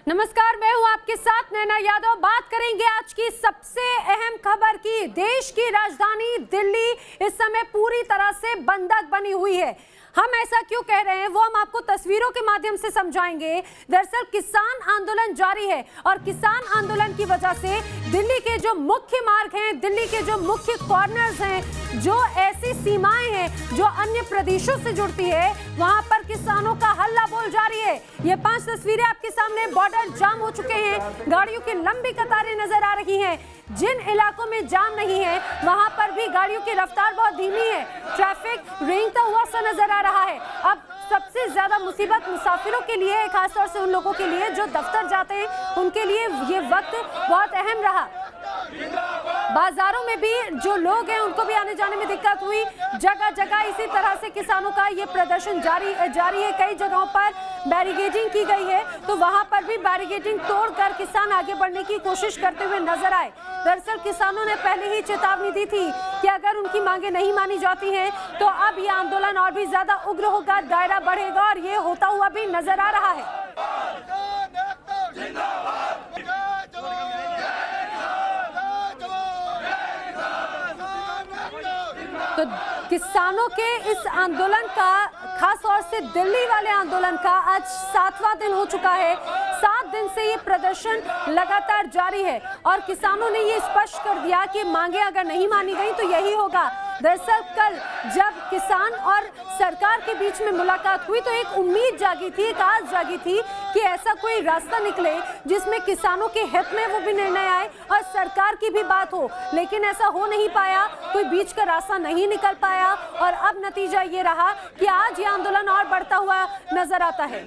नमस्कार, मैं हूं आपके साथ नैना यादव। बात करेंगे आज की सबसे अहम खबर की। देश की राजधानी दिल्ली इस समय पूरी तरह से बंधक बनी हुई है। हम ऐसा क्यों कह रहे हैं वो हम आपको तस्वीरों के माध्यम से समझाएंगे। दरअसल किसान आंदोलन जारी है और किसान आंदोलन की वजह से दिल्ली के जो मुख्य मार्ग हैं, दिल्ली के जो मुख्य कॉर्नर्स हैं, जो ऐसी सीमाएं हैं जो अन्य प्रदेशों से जुड़ती है, वहां पर किसानों का हल्ला बोल जारी है। ये 5 तस्वीरें आपके सामने। बॉर्डर जाम हो चुके हैं, गाड़ियों की लंबी कतारें नजर आ रही हैं। जिन इलाकों में जाम नहीं है वहां पर भी गाड़ियों की रफ्तार बहुत धीमी है, ट्रैफिक रेंगता हुआ सा नजर आ रहा है। अब सबसे ज्यादा मुसीबत मुसाफिरों के लिए है, खासतौर से उन लोगों के लिए जो दफ्तर जाते हैं, उनके लिए ये वक्त बहुत अहम रहा। बाजारों में भी जो लोग हैं उनको भी आने जाने में दिक्कत हुई। जगह जगह इसी तरह से किसानों का ये प्रदर्शन जारी है। कई जगहों पर बैरिकेडिंग की गई है, तो वहां पर भी बैरिकेडिंग तोड़कर किसान आगे बढ़ने की कोशिश करते हुए नजर आए। दरअसल किसानों ने पहले ही चेतावनी दी थी कि अगर उनकी मांगे नहीं मानी जाती हैं तो अब ये आंदोलन और भी ज्यादा उग्र होगा, दायरा बढ़ेगा, और ये होता हुआ भी नजर आ रहा है। तो किसानों के इस आंदोलन का, खास तौर से दिल्ली वाले आंदोलन का आज 7वां दिन हो चुका है। 7 दिन से ये प्रदर्शन लगातार जारी है और किसानों ने ये स्पष्ट कर दिया कि मांगे अगर नहीं मानी गई तो यही होगा। दरअसल कल जब किसान और सरकार के बीच में मुलाकात हुई तो एक उम्मीद जागी थी, एक आस जागी थी कि ऐसा कोई रास्ता निकले जिसमें किसानों के हित में वो भी निर्णय आए और सरकार की भी बात हो, लेकिन ऐसा हो नहीं पाया। कोई बीच का रास्ता नहीं निकल पाया और अब नतीजा ये रहा कि आज ये आंदोलन और बढ़ता हुआ नजर आता है।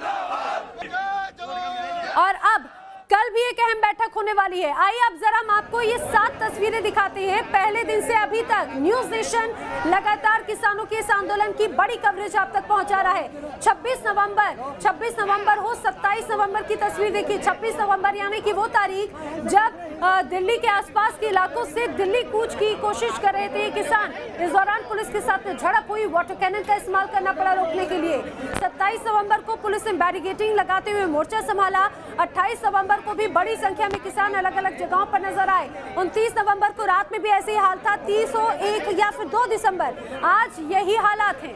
और अब कल भी एक अहम बैठक होने वाली है। आइए अब जरा हम आपको ये 7 तस्वीरें दिखाते हैं। पहले दिन से अभी तक न्यूज नेशन लगातार किसानों के इस आंदोलन की बड़ी कवरेज आप तक पहुंचा रहा है। 26 नवंबर हो, 27 नवंबर की तस्वीर देखिए। 26 नवंबर यानी कि वो तारीख जब दिल्ली के आसपास के इलाकों से दिल्ली कूच की कोशिश कर रहे थे किसान। इस दौरान पुलिस के साथ झड़प हुई, वाटर कैनन का इस्तेमाल करना पड़ा रोकने के लिए। 27 नवंबर को पुलिस ने बैरिकेडिंग लगाते हुए मोर्चा संभाला। 28 नवंबर को भी बड़ी संख्या में किसान अलग अलग जगहों पर नजर आए। 29 नवंबर को रात में भी ऐसे ही हाल था। 30 हो, 1 या फिर 2 दिसंबर, आज यही हालात हैं।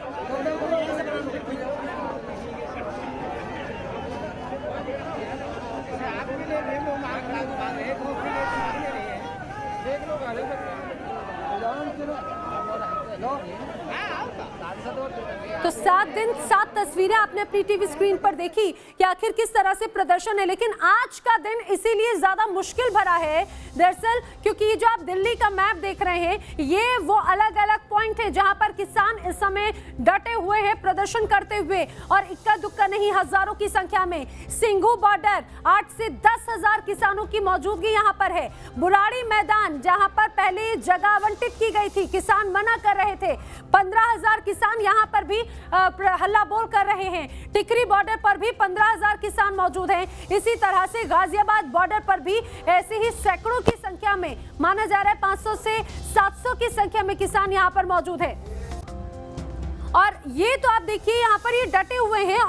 तो 7 दिन 7 तस्वीरें आपने अपनी टीवी स्क्रीन पर देखी कि आखिर किस तरह से प्रदर्शन है। लेकिन आज का दिन इसीलिए ज्यादा मुश्किल भरा है दरअसल, क्योंकि ये जो आप दिल्ली का मैप देख रहे हैं, ये वो अलग अलग पॉइंट है जहां पर किसान इस समय डटे हुए हैं प्रदर्शन करते हुए, और इक्का दुक्का नहीं, हजारों की संख्या में। सिंघू बॉर्डर 8 से 10 हजार किसानों की मौजूदगी यहाँ पर है। बुराड़ी मैदान जहां पर पहले जगह आवंटित की गई थी, किसान मना कर रहे थे, 15,000 किसान यहाँ पर भी हल्ला बोल कर रहे हैं। टिकरी बॉर्डर पर भी 15,000 किसान मौजूद हैं। इसी तरह से गाजियाबाद बॉर्डर पर भी ऐसे ही सैकड़ों की संख्या में, माना जा रहा है 500 से 700 की संख्या में किसान यहाँ पर मौजूद है। और ये तो आप देखिए यहाँ पर ये डटे हुए हैं।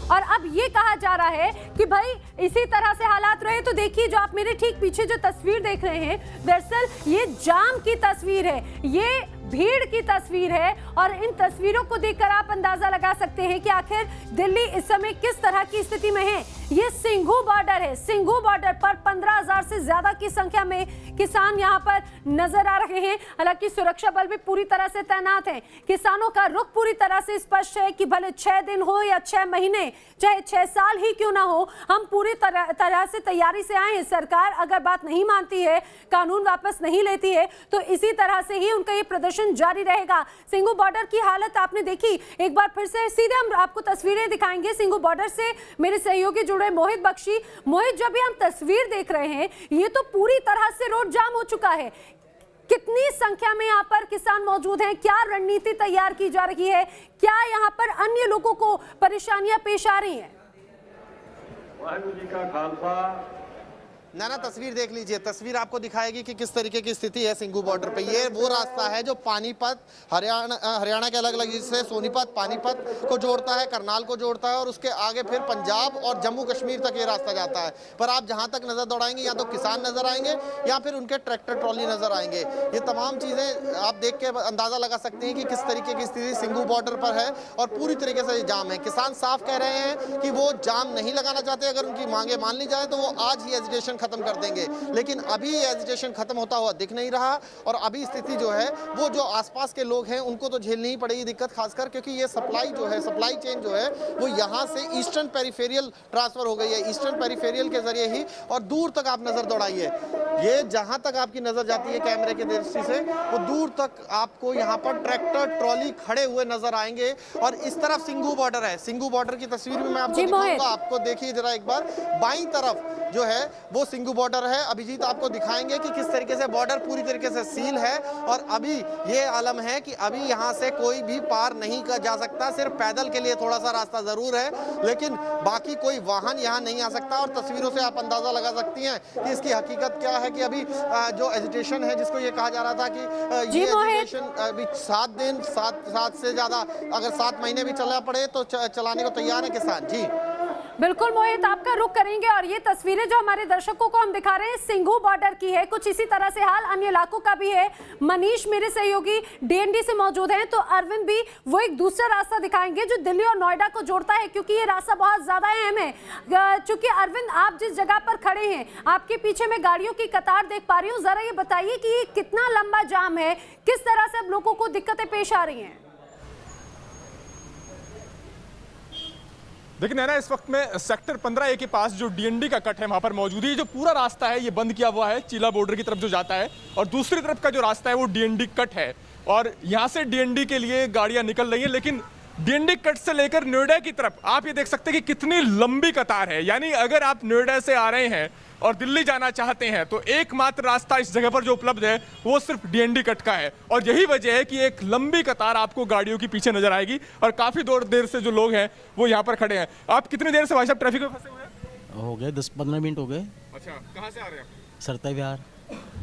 और अब ये कहा जा रहा है कि भाई इसी तरह से हालात रहे तो देखिए जो आप मेरे ठीक पीछे जो तस्वीर देख रहे हैं, दरअसल ये जाम की तस्वीर है, ये भीड़ की तस्वीर है। और इन तस्वीरों को देखकर आप अंदाजा लगा सकते हैं कि आखिर दिल्ली इस समय किस तरह की स्थिति में है। ये सिंघू बॉर्डर है। सिंघू बॉर्डर पर 15,000 से ज्यादा की संख्या में किसान यहाँ पर नजर आ रहे हैं। हालांकि सुरक्षा बल भी पूरी तरह से तैनात है। किसानों का रुख पूरी तरह से स्पष्ट है कि भले 6 दिन हो या 6 महीने, चाहे 6 साल ही क्यों ना हो, हम पूरी तरह से तैयारी से आए हैं। सरकार अगर बात नहीं मानती है, कानून वापस नहीं लेती है, तो इसी तरह से ही उनका ये प्रदर्शन जारी रहेगा। सिंघू बॉर्डर की हालत आपने देखी। एक बार फिर से सीधे हम आपको तस्वीरें दिखाएंगे सिंघू बॉर्डर से। मेरे सहयोगी जुड़े मोहित बख्शी। मोहित, जब भी हम तस्वीर देख रहे हैं, ये तो पूरी तरह से रोड जाम हो चुका है। कितनी संख्या में यहाँ पर किसान मौजूद हैं? क्या रणनीति तैयार की जा रही है? क्या यहाँ पर अन्य लोगों को परेशानियां पेश आ रही हैं? वाहिगुरू जी का खालसा नैना तस्वीर देख लीजिए, तस्वीर आपको दिखाएगी कि किस तरीके की स्थिति है सिंघू बॉर्डर पे। ये वो रास्ता है जो पानीपत, हरियाणा के अलग अलग हिस्से सोनीपत, पानीपत को जोड़ता है, करनाल को जोड़ता है और उसके आगे फिर पंजाब और जम्मू कश्मीर तक ये रास्ता जाता है। पर आप जहां तक नजर दौड़ाएंगे या तो किसान नजर आएंगे या फिर उनके ट्रैक्टर ट्रॉली नजर आएंगे। ये तमाम चीजें आप देख के अंदाजा लगा सकते हैं कि किस तरीके की स्थिति सिंघू बॉर्डर पर है और पूरी तरीके से जाम है। किसान साफ कह रहे हैं कि वो जाम नहीं लगाना चाहते, अगर उनकी मांगे मान ली जाए तो वो आज ही एजिटेशन खत्म कर देंगे, लेकिन अभी एजिटेशन खत्म होता हुआ दिख नहीं रहा और अभी स्थिति जो है वो जो आसपास के लोग हैं उनको तो झेलनी ही पड़ेगी दिक्कत, खासकर क्योंकि ये सप्लाई जो है, सप्लाई चेन जो है वो यहाँ से ईस्टर्न पेरिफेरियल ट्रांसफर हो गई है, ईस्टर्न पेरिफेरियल के जरिए ही, और दूर तक आप नजर दौड़ाइए, ये जहां तक आपकी नजर जाती है कैमरे की दृष्टि से वो दूर तक आपको यहाँ पर ट्रैक्टर ट्रॉली खड़े हुए नजर आएंगे। और इस तरफ सिंघू बॉर्डर है, सिंघू बॉर्डर की तस्वीर में मैं आपको दिखाऊंगा, आपको देखिए जरा एक बार, बाईं तरफ जो है वो सिंघू बॉर्डर है। अभिजीत आपको दिखाएंगे कि किस तरीके से बॉर्डर पूरी तरीके से सील है और अभी ये आलम है कि अभी यहाँ से कोई भी पार नहीं कर जा सकता, सिर्फ पैदल के लिए थोड़ा सा रास्ता जरूर है, लेकिन बाकी कोई वाहन यहाँ नहीं आ सकता। और तस्वीरों से आप अंदाजा लगा सकती हैं कि इसकी हकीकत क्या है कि अभी जो एजिटेशन है, जिसको ये कहा जा रहा था कि ये एजिटेशन अभी 7 दिन, 7 से ज्यादा, अगर 7 महीने भी चलना पड़े तो चलाने को तैयार है किसान। जी बिल्कुल मोहित, आपका रुख करेंगे और ये तस्वीरें जो हमारे दर्शकों को हम दिखा रहे हैं सिंघू बॉर्डर की है, कुछ इसी तरह से हाल अन्य इलाकों का भी है। मनीष मेरे सहयोगी डीएनडी से मौजूद हैं, तो अरविंद भी वो एक दूसरा रास्ता दिखाएंगे जो दिल्ली और नोएडा को जोड़ता है, क्योंकि ये रास्ता बहुत ज्यादा अहम है। चूंकि अरविंद आप जिस जगह पर खड़े हैं, आपके पीछे में गाड़ियों की कतार देख पा रही हूँ, जरा ये बताइए कि ये कितना लंबा जाम है, किस तरह से अब लोगों को दिक्कतें पेश आ रही हैं? देखिए नैना, इस वक्त में सेक्टर 15A के पास जो डीएनडी का कट है वहां पर मौजूद है। जो पूरा रास्ता है ये बंद किया हुआ है चीला बॉर्डर की तरफ जो जाता है, और दूसरी तरफ का जो रास्ता है वो डीएनडी कट है और यहाँ से डीएनडी के लिए गाड़ियां निकल रही हैं। लेकिन डीएनडी कट से लेकर नोएडा की तरफ आप ये देख सकते हैं कि कितनी लंबी कतार है। यानी अगर आप नोएडा से आ रहे हैं और दिल्ली जाना चाहते हैं तो एकमात्र रास्ता इस जगह पर जो उपलब्ध है वो सिर्फ डीएनडी कट का है, और यही वजह है कि एक लंबी कतार आपको गाड़ियों की पीछे नजर आएगी और काफी देर से जो लोग हैं वो यहाँ पर खड़े हैं। आप कितनी देर से भाई साहब ट्रैफिक में फंसे हुए हैं? हो गए 10-15 मिनट हो गए। अच्छा, कहाँ से आ रहे हैं? सरता विहार।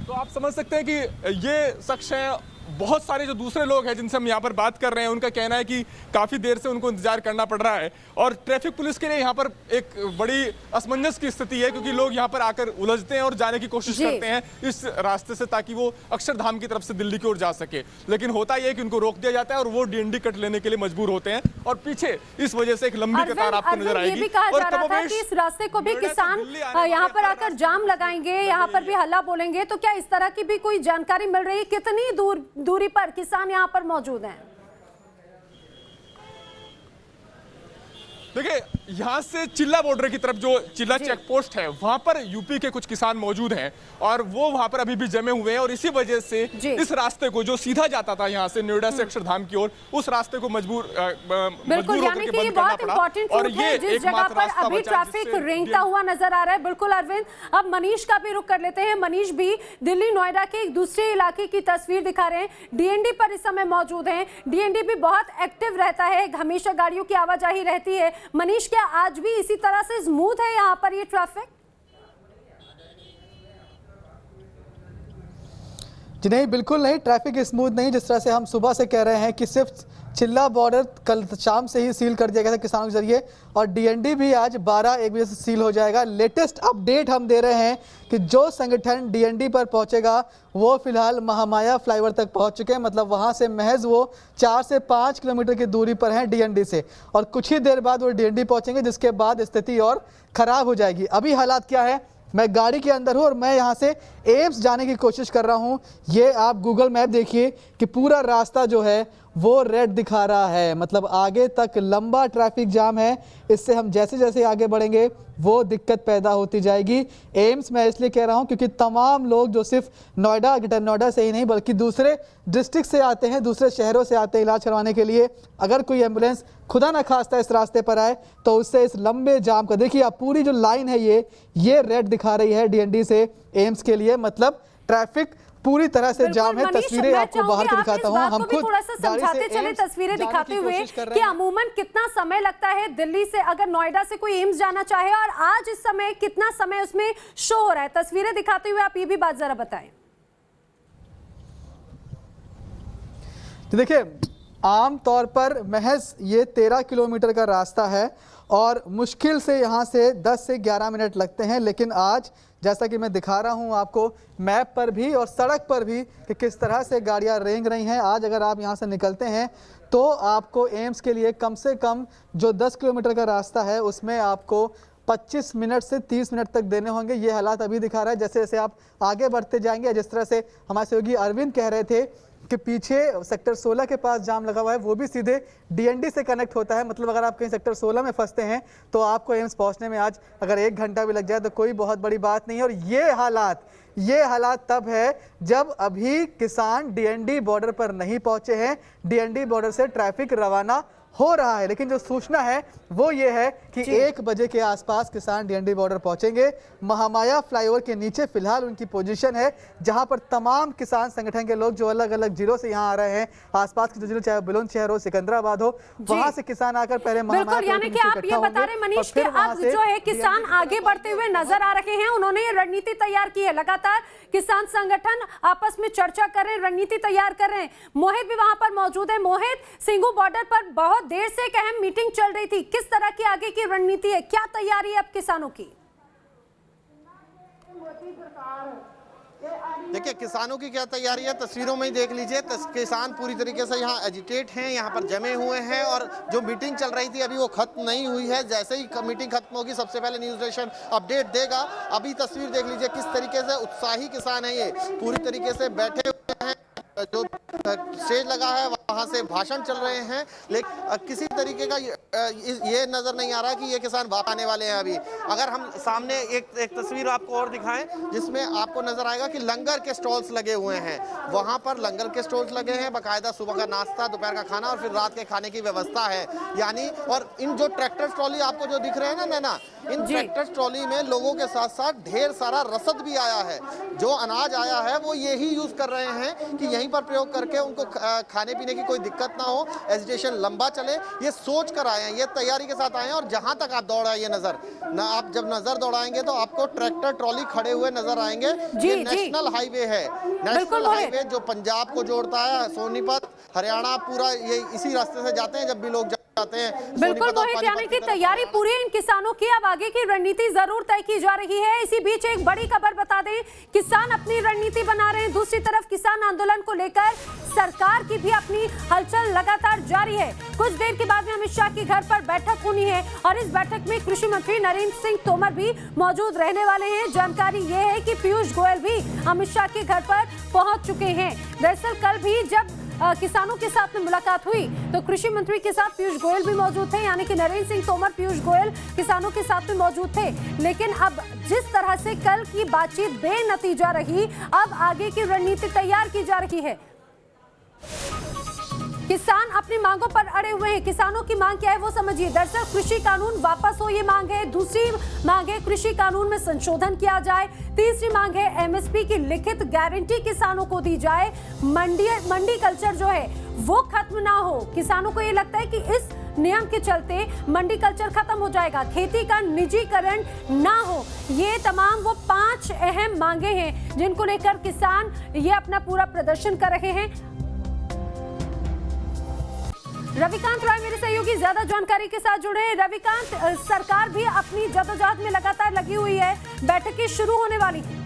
तो आप समझ सकते हैं कि ये शख्स है, बहुत सारे जो दूसरे लोग हैं जिनसे हम यहाँ पर बात कर रहे हैं उनका कहना है कि काफ़ी देर से उनको इंतजार करना पड़ रहा है और ट्रैफिक पुलिस के लिए यहाँ पर एक बड़ी असमंजस की स्थिति है, क्योंकि लोग यहाँ पर आकर उलझते हैं और जाने की कोशिश करते हैं इस रास्ते से ताकि वो अक्षरधाम की तरफ से दिल्ली की ओर जा सके। लेकिन होता यह है कि उनको रोक दिया जाता है और वो डीएनडी कट लेने के लिए मजबूर होते हैं और पीछे इस वजह से एक लंबी कतार आपको नजर आएगी। और इस रास्ते को भी किसान यहाँ पर आकर जाम लगाएंगे, यहाँ पर भी हल्ला बोलेंगे, तो क्या इस तरह की भी कोई जानकारी मिल रही है? कितनी दूरी पर किसान यहाँ पर मौजूद हैं? देखिए यहाँ से चिल्ला बॉर्डर की तरफ जो चिल्ला चेक पोस्ट है वहां पर यूपी के कुछ किसान मौजूद हैं और वो वहां पर अभी भी जमे हुए हैं और इसी वजह से इस रास्ते को जो सीधा जाता था यहाँ से नोएडा से अक्षरधाम की ओर, उस रास्ते को मजबूर यानी कि ये बहुत इंपॉर्टेंट रूट है जिस जगह पर अभी ट्रैफिक रेंगता हुआ नजर आ रहा है। बिल्कुल अरविंद, अब मनीष का भी रुख कर लेते हैं। मनीष भी दिल्ली नोएडा के एक दूसरे इलाके की तस्वीर दिखा रहे हैं, डीएनडी पर इस समय मौजूद हैं। डीएनडी भी बहुत एक्टिव रहता है, हमेशा गाड़ियों की आवाजाही रहती है। मनीष, क्या आज भी इसी तरह से स्मूथ है यहाँ पर ये ट्रैफिक? जी नहीं, बिल्कुल नहीं, ट्रैफिक स्मूथ नहीं। जिस तरह से हम सुबह से कह रहे हैं कि सिर्फ चिल्ला बॉर्डर कल शाम से ही सील कर दिया गया था किसानों के जरिए और डीएनडी भी आज 12-1 बजे से सील हो जाएगा। लेटेस्ट अपडेट हम दे रहे हैं कि जो संगठन डीएनडी पर पहुंचेगा वो फिलहाल महामाया फ्लाईओवर तक पहुंच चुके हैं, मतलब वहां से महज वो 4 से 5 किलोमीटर की दूरी पर हैं डीएनडी से, और कुछ ही देर बाद वो डीएनडी पहुंचेंगे, जिसके बाद स्थिति और खराब हो जाएगी। अभी हालात क्या है, मैं गाड़ी के अंदर हूँ और मैं यहाँ से एम्स जाने की कोशिश कर रहा हूँ। ये आप गूगल मैप देखिए कि पूरा रास्ता जो है वो रेड दिखा रहा है, मतलब आगे तक लंबा ट्रैफिक जाम है। इससे हम जैसे जैसे आगे बढ़ेंगे वो दिक्कत पैदा होती जाएगी। एम्स मैं इसलिए कह रहा हूँ क्योंकि तमाम लोग जो सिर्फ नोएडा से ही नहीं बल्कि दूसरे डिस्ट्रिक्ट से आते हैं, दूसरे शहरों से आते हैं इलाज करवाने के लिए। अगर कोई एम्बुलेंस खुदा न खास्ता इस रास्ते पर आए तो उससे इस लंबे जाम का, देखिए आप पूरी जो लाइन है ये रेड दिखा रही है डीएनडी से एम्स के लिए, मतलब ट्रैफिक पूरी तरह से बिल्कुल जाम है। मनीष, तस्वीरें मैं आपको बाहर चाहूंगी की आप दिखाता इस हूँ। बात हम को भी खुद थोड़ा सा गाड़ी से समझाते चले एम्स तस्वीरें जाने दिखाते की हुए कोशिश कर रहे कि हैं। अमूमन कितना समय लगता है दिल्ली से अगर नोएडा से कोई एम्स जाना चाहे, और आज इस समय कितना समय उसमें शो हो रहा है। तस्वीरें दिखाते हुए आप ये भी बात जरा बताएं। तो देखिए, आम तौर पर महज ये 13 किलोमीटर का रास्ता है और मुश्किल से यहाँ से 10 से 11 मिनट लगते हैं, लेकिन आज जैसा कि मैं दिखा रहा हूँ आपको मैप पर भी और सड़क पर भी कि किस तरह से गाड़ियाँ रेंग रही हैं। आज अगर आप यहाँ से निकलते हैं तो आपको एम्स के लिए कम से कम जो 10 किलोमीटर का रास्ता है उसमें आपको 25 मिनट से 30 मिनट तक देने होंगे। ये हालात अभी दिखा रहा है। जैसे जैसे आप आगे बढ़ते जाएंगे, जिस तरह से हमारे सहयोगी अरविंद कह रहे थे कि पीछे सेक्टर 16 के पास जाम लगा हुआ है, वो भी सीधे डीएनडी से कनेक्ट होता है। मतलब अगर आप कहीं सेक्टर 16 में फंसते हैं तो आपको एम्स पहुंचने में आज अगर 1 घंटा भी लग जाए तो कोई बहुत बड़ी बात नहीं है। और ये हालात तब है जब अभी किसान डीएनडी बॉर्डर पर नहीं पहुंचे हैं। डीएनडी बॉर्डर से ट्रैफिक रवाना हो रहा है, लेकिन जो सूचना है वो ये है कि 1 बजे के आसपास किसान डीएनडी बॉर्डर पहुंचेंगे। महामाया फ्लाईओवर के नीचे फिलहाल उनकी पोजीशन है, जहां पर तमाम किसान संगठन के लोग जो अलग अलग जिलों से यहां आ रहे हैं, आसपास के जो जिलों चाहे बुलंदशहर हो, सिकंदराबाद हो, वहां से किसान आकर पहले बिल्कुल, यानी कि आप ये बता रहे मनीष कि अब जो है किसान आगे बढ़ते हुए नजर आ रहे हैं। उन्होंने ये रणनीति तैयार की है, लगातार किसान संगठन आपस में चर्चा कर रहे हैं, रणनीति तैयार कर रहे हैं। मोहित भी वहां पर मौजूद है। मोहित, सिंघू बॉर्डर पर बहुत देर से एक अहम मीटिंग चल रही थी, किस तरह की आगे की रणनीति है, क्या तैयारी है अब किसानों की? देखिए किसानों की क्या तैयारी है, तस्वीरों में ही देख लीजिए। किसान पूरी तरीके से यहाँ एजिटेट हैं, यहाँ पर जमे हुए हैं और जो मीटिंग चल रही थी अभी वो खत्म नहीं हुई है। जैसे ही मीटिंग खत्म होगी सबसे पहले न्यूज नेशन अपडेट देगा। अभी तस्वीर देख लीजिए किस तरीके से उत्साही किसान है, ये पूरी तरीके से बैठे हुए हैं। जो स्टेज लगा है वहां से भाषण चल रहे हैं, लेकिन किसी तरीके का ये नजर नहीं आ रहा कि ये किसान वापस आने वाले हैं। अभी अगर हम सामने एक तस्वीर आपको और दिखाएं जिसमें आपको नजर आएगा कि लंगर के स्टॉल्स लगे हुए हैं। वहां पर लंगर के स्टॉल्स लगे हैं, बाकायदा सुबह का नाश्ता, दोपहर का खाना और फिर रात के खाने की व्यवस्था है। यानी और इन जो ट्रैक्टर ट्रॉली आपको जो दिख रहे हैं ना नैना, इन ट्रैक्टर ट्रॉली में लोगों के साथ साथ ढेर सारा रसद भी आया है। जो अनाज आया है वो यही यूज कर रहे हैं कि यहीं पर प्रयोग करके उनको खाने पीने की कोई दिक्कत ना हो, एजिटेशन लंबा चले, ये सोच कर आए हैं, ये तैयारी के साथ आए हैं। और जहां तक आप दौड़ाइए नजर ना, आप जब नजर दौड़ाएंगे तो आपको ट्रैक्टर ट्रॉली खड़े हुए नजर आएंगे। ये नेशनल हाईवे है, नेशनल हाईवे जो पंजाब को जोड़ता है, सोनीपत, हरियाणा, पूरा ये इसी रास्ते से जाते हैं जब भी लोग जाते हैं। बिल्कुल मोहित, यानी कि तैयारी पूरी इन किसानों की, अब आगे की रणनीति जरूर तय की जा रही है। इसी बीच एक बड़ी खबर बता दें, किसान अपनी रणनीति बना रहे हैं, दूसरी तरफ किसान आंदोलन को लेकर सरकार की भी अपनी हलचल लगातार जारी है। कुछ देर के बाद में अमित शाह की घर पर बैठक होनी है और इस बैठक में कृषि मंत्री नरेंद्र सिंह तोमर भी मौजूद रहने वाले हैं। जानकारी ये है कि पीयूष गोयल भी अमित शाह के घर पर पहुंच चुके हैं। दरअसल कल भी जब किसानों के साथ में मुलाकात हुई तो कृषि मंत्री के साथ पीयूष गोयल भी मौजूद थे, यानी कि नरेंद्र सिंह तोमर, पीयूष गोयल किसानों के साथ में मौजूद थे। लेकिन अब जिस तरह से कल की बातचीत बेनतीजा रही, अब आगे की रणनीति तैयार की जा रही है। किसान अपनी मांगों पर अड़े हुए हैं। किसानों की मांग क्या है वो समझिए। दरअसल कृषि कानून वापस हो, ये मांग है। दूसरी मांग है कृषि कानून में संशोधन किया जाए। तीसरी मांग है एमएसपी की लिखित गारंटी किसानों को दी जाए। मंडी कल्चर जो है वो खत्म ना हो। किसानों को ये लगता है कि इस नियम के चलते मंडी कल्चर खत्म हो जाएगा, खेती का निजीकरण ना हो। ये तमाम वो 5 अहम मांगे हैं जिनको लेकर किसान ये अपना पूरा प्रदर्शन कर रहे हैं। रविकांत राय मेरे सहयोगी ज्यादा जानकारी के साथ जुड़े हैं। रविकांत, सरकार भी अपनी जदोजहद में लगातार लगी हुई है, बैठकें शुरू होने वाली हैं।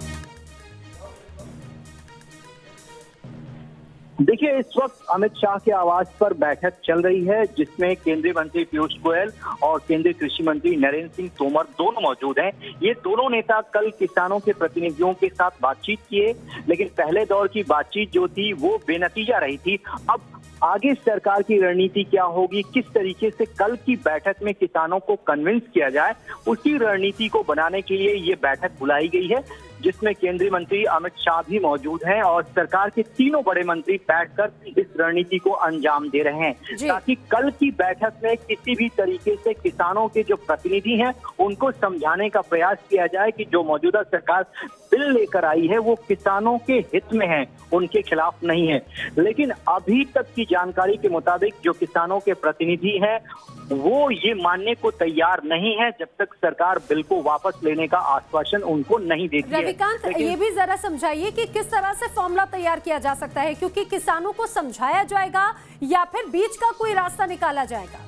देखिए, इस वक्त अमित शाह के आवास पर बैठक चल रही है जिसमें केंद्रीय मंत्री पीयूष गोयल और केंद्रीय कृषि मंत्री नरेंद्र सिंह तोमर दोनों मौजूद हैं। ये दोनों नेता कल किसानों के प्रतिनिधियों के साथ बातचीत किए, लेकिन पहले दौर की बातचीत जो थी वो बेनतीजा रही थी। अब आगे सरकार की रणनीति क्या होगी, किस तरीके से कल की बैठक में किसानों को कन्विंस किया जाए, उसी रणनीति को बनाने के लिए ये बैठक बुलाई गई है जिसमें केंद्रीय मंत्री अमित शाह भी मौजूद हैं और सरकार के तीनों बड़े मंत्री बैठकर इस रणनीति को अंजाम दे रहे हैं, ताकि कल की बैठक में किसी भी तरीके से किसानों के जो प्रतिनिधि हैं उनको समझाने का प्रयास किया जाए कि जो मौजूदा सरकार बिल लेकर आई है वो किसानों के हित में है, उनके खिलाफ नहीं है। लेकिन अभी तक की जानकारी के मुताबिक जो किसानों के प्रतिनिधि हैं वो ये मानने को तैयार नहीं है जब तक सरकार बिल को वापस लेने का आश्वासन उनको नहीं देती है। रविकांत, ये भी जरा समझाइए कि किस तरह से फॉर्मूला तैयार किया जा सकता है, क्योंकि किसानों को समझाया जाएगा या फिर बीच का कोई रास्ता निकाला जाएगा?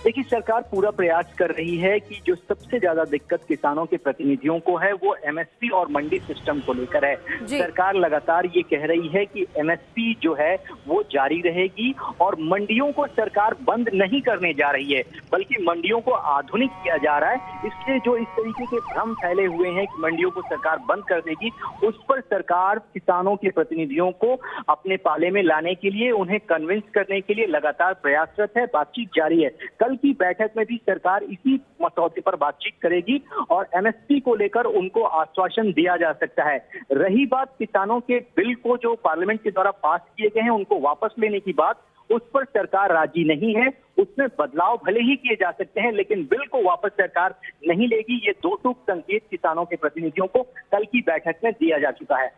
देखिए, सरकार पूरा प्रयास कर रही है कि जो सबसे ज्यादा दिक्कत किसानों के प्रतिनिधियों को है वो एमएसपी और मंडी सिस्टम को लेकर है। सरकार लगातार ये कह रही है कि एमएसपी जो है वो जारी रहेगी और मंडियों को सरकार बंद नहीं करने जा रही है, बल्कि मंडियों को आधुनिक किया जा रहा है। इसलिए जो इस तरीके के भ्रम फैले हुए हैं कि मंडियों को सरकार बंद कर देगी, उस पर सरकार किसानों के प्रतिनिधियों को अपने पाले में लाने के लिए, उन्हें कन्विंस करने के लिए लगातार प्रयासरत है, बातचीत जारी है। कल की बैठक में भी सरकार इसी मसौदे पर बातचीत करेगी और एमएसपी को लेकर उनको आश्वासन दिया जा सकता है। रही बात किसानों के बिल को जो पार्लियामेंट के द्वारा पास किए गए हैं उनको वापस लेने की बात, उस पर सरकार राजी नहीं है। उसमें बदलाव भले ही किए जा सकते हैं लेकिन बिल को वापस सरकार नहीं लेगी। ये दो टूक संकेत किसानों के प्रतिनिधियों को कल की बैठक में दिया जा चुका है।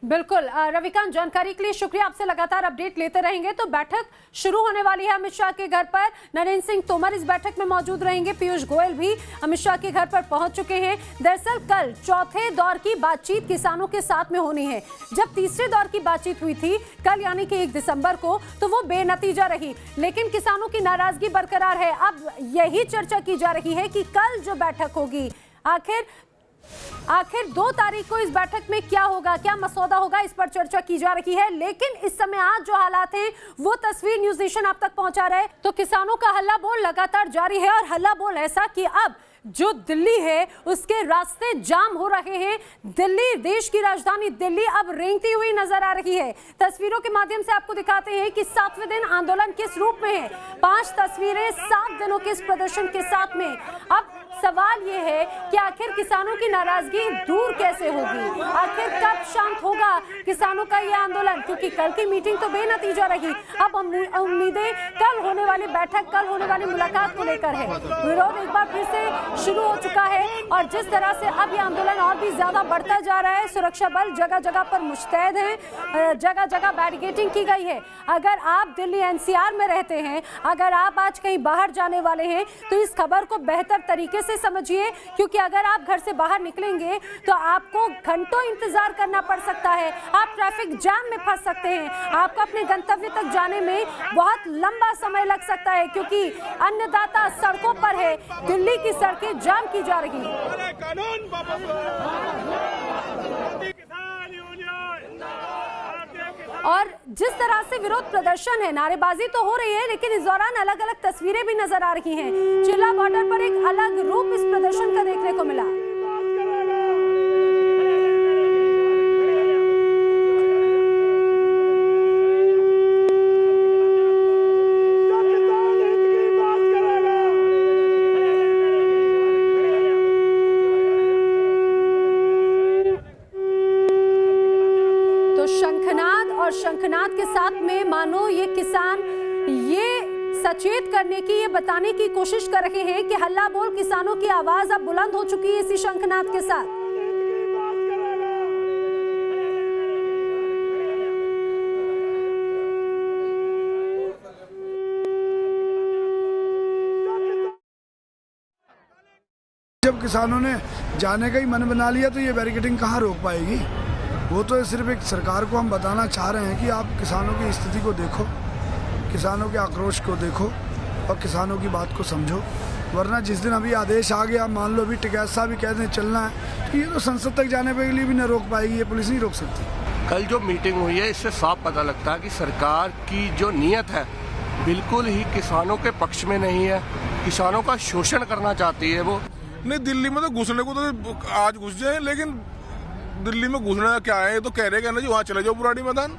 बिल्कुल रविकांत, जानकारी के लिए शुक्रिया। आपसे लगातार अपडेट लेते रहेंगे। तो बैठक शुरू होने वाली है अमित शाह के घर पर। नरेंद्र सिंह तोमर इस बैठक में मौजूद रहेंगे। पीयूष गोयल भी अमित शाह के घर पर पहुंच चुके हैं। दरअसल कल चौथे दौर की बातचीत किसानों के साथ में होनी है। जब तीसरे दौर की बातचीत हुई थी कल यानी कि 1 दिसंबर को, तो वो बेनतीजा रही, लेकिन किसानों की नाराजगी बरकरार है। अब यही चर्चा की जा रही है कि कल जो बैठक होगी आखिर 2 तारीख को इस बैठक में क्या होगा, क्या मसौदा होगा, इस पर चर्चा की जा रही है। लेकिन इस समय आज जो हालात हैं वो तस्वीर न्यूज नेशन आप तक पहुंचा रहे हैं। तो किसानों का हल्ला बोल लगातार जारी है और हल्ला बोल ऐसा कि अब जो दिल्ली है उसके रास्ते जाम हो रहे हैं। दिल्ली, देश की राजधानी दिल्ली अब रेंगती हुई नजर आ रही है। तस्वीरों के माध्यम से आपको दिखाते हैं कि 7वें दिन आंदोलन किस रूप में है। 5 तस्वीरें 7 दिनों के इस प्रदर्शन के साथ में। अब सवाल ये है कि आखिर किसानों की नाराजगी दूर कैसे होगी, आखिर कब शांत होगा किसानों का ये आंदोलन, क्योंकि कल की मीटिंग तो बेनतीजा रही। अब उम्मीदें कल होने वाली बैठक, कल होने वाली मुलाकात को लेकर है। विरोध एक बार फिर से शुरू हो चुका है और जिस तरह से अब ये आंदोलन और भी ज्यादा बढ़ता जा रहा है, सुरक्षा बल जगह जगह पर मुस्तैद हैं, जगह जगह बैरिकेडिंग की गई है। अगर आप दिल्ली एनसीआर में रहते हैं, अगर आप आज कहीं बाहर जाने वाले हैं तो इस खबर को बेहतर तरीके से समझिए, क्योंकि अगर आप घर से बाहर निकलेंगे तो आपको घंटों इंतजार करना पड़ सकता है। आप ट्रैफिक जाम में फंस सकते हैं, आपको अपने गंतव्य तक जाने में बहुत लंबा समय लग सकता है, क्योंकि अन्नदाता सड़कों पर है। दिल्ली की सड़कें जाम की जा रही है। और जिस तरह से विरोध प्रदर्शन है, नारेबाजी तो हो रही है, लेकिन इस दौरान अलग अलग तस्वीरें भी नजर आ रही हैं। चिल्ला बॉर्डर पर एक अलग रूप इस प्रदर्शन का देखने को मिला। शंखनाद के साथ में मानो ये किसान ये सचेत करने की, ये बताने की कोशिश कर रहे हैं कि हल्ला बोल किसानों की आवाज अब बुलंद हो चुकी है इसी शंखनाद के साथ। जब किसानों ने जाने का ही मन बना लिया तो ये बैरिकेडिंग कहाँ रोक पाएगी। वो तो सिर्फ एक सरकार को हम बताना चाह रहे हैं कि आप किसानों की स्थिति को देखो, किसानों के आक्रोश को देखो और किसानों की बात को समझो। वरना जिस दिन अभी आदेश आ गया, मान लो अभी टिकैत साहब भी कहते हैं चलना है, तो ये तो संसद तक जाने के लिए भी न रोक पाएगी, ये पुलिस नहीं रोक सकती। कल जो मीटिंग हुई है इससे साफ पता लगता है कि सरकार की जो नीयत है बिल्कुल ही किसानों के पक्ष में नहीं है, किसानों का शोषण करना चाहती है वो। नहीं, दिल्ली में तो घुसने को तो आज घुस जाए, लेकिन दिल्ली में घुसना क्या है, तो कह रहे हैं ना जी वहाँ चले जाओ बुराड़ी मैदान।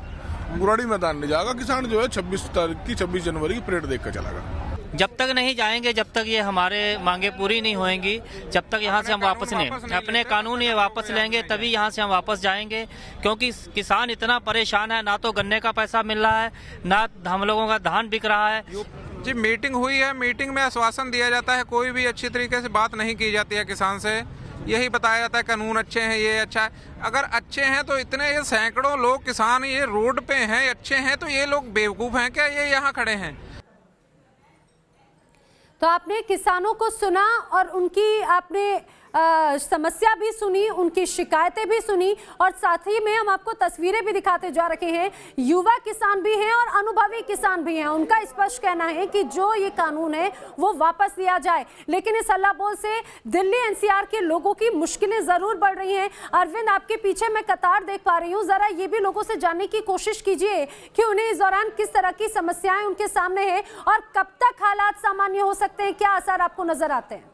बुराड़ी मैदान नहीं जाएगा किसान, जो है 26 जनवरी की परेड देख कर चलेगा। जब तक नहीं जाएंगे, जब तक ये हमारे मांगे पूरी नहीं होंगी, जब तक यहाँ से हम वापस नहीं अपने कानून ये वापस लेंगे तभी यहाँ से हम वापस जाएंगे। क्योंकि किसान इतना परेशान है, ना तो गन्ने का पैसा मिल रहा है, ना हम लोगों का धान बिक रहा है। जी मीटिंग हुई है, मीटिंग में आश्वासन दिया जाता है, कोई भी अच्छी तरीके से बात नहीं की जाती है किसान से। यही बताया जाता है कानून अच्छे हैं, ये अच्छा है। अगर अच्छे हैं तो इतने ये सैकड़ों लोग किसान ये रोड पे हैं, अच्छे हैं, तो ये लोग बेवकूफ हैं क्या ये यहाँ खड़े हैं? तो आपने किसानों को सुना और उनकी आपने समस्या भी सुनी, उनकी शिकायतें भी सुनी, और साथ ही में हम आपको तस्वीरें भी दिखाते जा रखे हैं। युवा किसान भी हैं और अनुभवी किसान भी हैं। उनका स्पष्ट कहना है कि जो ये कानून है वो वापस लिया जाए, लेकिन इस हल्ला बोल से दिल्ली एनसीआर के लोगों की मुश्किलें जरूर बढ़ रही हैं। अरविंद, आपके पीछे मैं कतार देख पा रही हूँ, जरा ये भी लोगों से जानने की कोशिश कीजिए कि उन्हें इस दौरान किस तरह की समस्याएं उनके सामने है और कब तक हालात सामान्य हो सकते हैं, क्या असर आपको नजर आते हैं?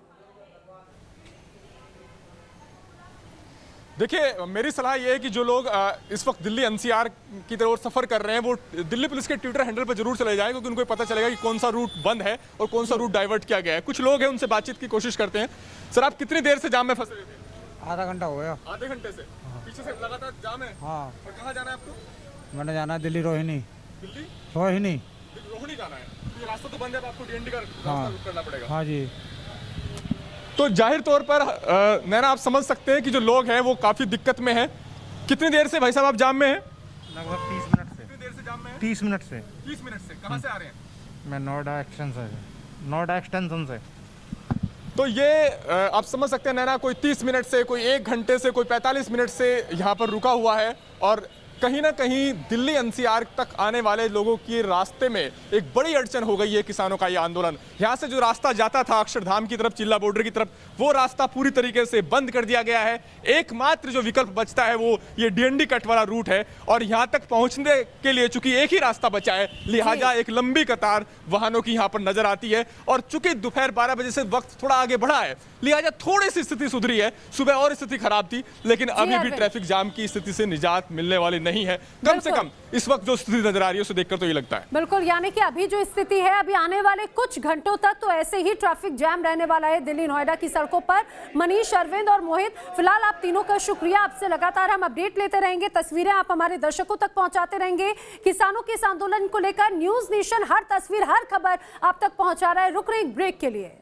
देखिए, मेरी सलाह यह है कि जो लोग इस वक्त दिल्ली एनसीआर की तरफ सफर कर रहे हैं वो दिल्ली पुलिस के ट्विटर हैंडल पर जरूर चले जाएं, क्योंकि उनको पता चलेगा कि कौन सा रूट बंद है और कौन सा रूट डाइवर्ट किया गया है। कुछ लोग हैं, उनसे बातचीत की कोशिश करते हैं। सर, आप कितनी देर से जाम में फंसे हुए थे? आधा घंटा हो गया। आधे घंटे से पीछे से लगातार जाम है? हाँ। और कहाँ जाना है आपको? मैंने जाना है दिल्ली रोहिणी। दिल्ली रोहिणी रोहिणी जाना है। ये रास्ता तो बंद है, आपको डीएनडी का रास्ता करना पड़ेगा। हाँ जी। तो जाहिर तौर पर नैना, आप समझ सकते हैं कि जो लोग हैं वो काफी दिक्कत में हैं। कितनी देर से भाई साहब आप जाम में हैं? लगभग 30 मिनट से। कितनी देर से जाम में हैं? 30 मिनट से। 30 मिनट से। कहाँ से आ रहे हैं? मैं नोएडा एक्सटेंशन से। तो ये आप समझ सकते हैं नैना, कोई 30 मिनट से, कोई 1 घंटे से, कोई 45 मिनट से यहाँ पर रुका हुआ है, और कहीं ना कहीं दिल्ली एनसीआर तक आने वाले लोगों की रास्ते में एक बड़ी अड़चन हो गई है किसानों का ये आंदोलन। यहाँ से जो रास्ता जाता था अक्षरधाम की तरफ, चिल्ला बॉर्डर की तरफ, वो रास्ता पूरी तरीके से बंद कर दिया गया है। एकमात्र जो विकल्प बचता है वो ये डीएनडी कट वाला रूट है, और यहाँ तक पहुँचने के लिए चूंकि एक ही रास्ता बचा है, लिहाजा एक लंबी कतार वाहनों की यहाँ पर नजर आती है। और चूंकि दोपहर 12 बजे से वक्त थोड़ा आगे बढ़ा है, लिहाजा थोड़ी सी स्थिति सुधरी है। सुबह और स्थिति खराब थी, लेकिन अभी भी ट्रैफिक जाम की स्थिति से निजात मिलने वाली नहीं है। कम से कम इस वक्त जो स्थिति नजर आ रही है उसे देखकर तो ये लगता है। बिल्कुल, यानी कि अभी जो स्थिति है, अभी आने वाले कुछ घंटों तक तो ऐसे ही ट्रैफिक जैम रहने वाला है दिल्ली नोएडा की सड़कों पर। मनीष, अरविंद और मोहित, फिलहाल आप तीनों का शुक्रिया। आपसे लगातार हम अपडेट लेते रहेंगे, तस्वीरें आप हमारे दर्शकों तक पहुंचाते रहेंगे। किसानों के इस आंदोलन को लेकर न्यूज नेशन हर तस्वीर, हर खबर आप तक पहुंचा रहा है। रुक रहे एक ब्रेक के लिए।